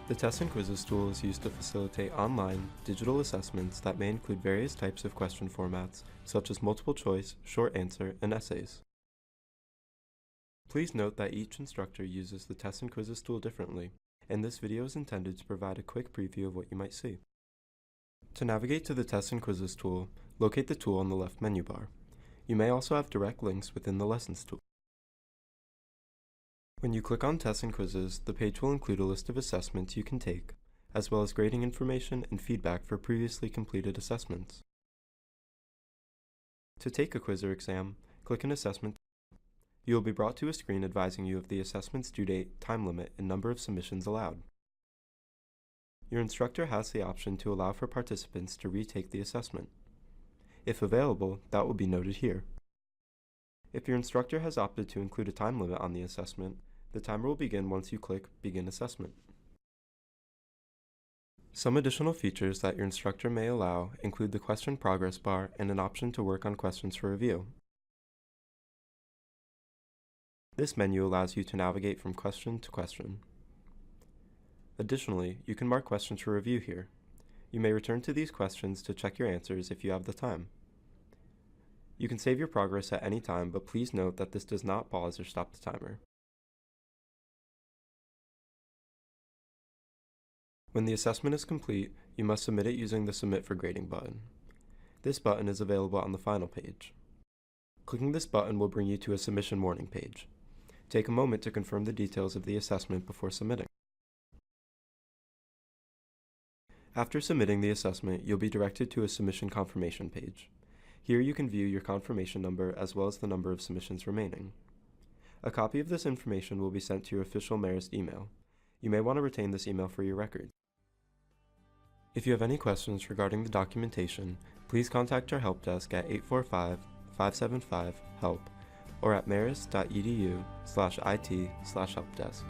The Tests and Quizzes tool is used to facilitate online, digital assessments that may include various types of question formats, such as multiple choice, short answer, and essays. Please note that each instructor uses the Tests and Quizzes tool differently, and this video is intended to provide a quick preview of what you might see. To navigate to the Tests and Quizzes tool, locate the tool on the left menu bar. You may also have direct links within the Lessons tool. When you click on Tests and Quizzes, the page will include a list of assessments you can take, as well as grading information and feedback for previously completed assessments. To take a quiz or exam, click an assessment. You will be brought to a screen advising you of the assessment's due date, time limit, and number of submissions allowed. Your instructor has the option to allow for participants to retake the assessment. If available, that will be noted here. If your instructor has opted to include a time limit on the assessment, the timer will begin once you click Begin Assessment. Some additional features that your instructor may allow include the question progress bar and an option to work on questions for review. This menu allows you to navigate from question to question. Additionally, you can mark questions for review here. You may return to these questions to check your answers if you have the time. You can save your progress at any time, but please note that this does not pause or stop the timer. When the assessment is complete, you must submit it using the Submit for Grading button. This button is available on the final page. Clicking this button will bring you to a submission warning page. Take a moment to confirm the details of the assessment before submitting. After submitting the assessment, you'll be directed to a submission confirmation page. Here you can view your confirmation number as well as the number of submissions remaining. A copy of this information will be sent to your official Marist email. You may want to retain this email for your records. If you have any questions regarding the documentation, please contact our help desk at 845-575-HELP or at marist.edu/it/helpdesk.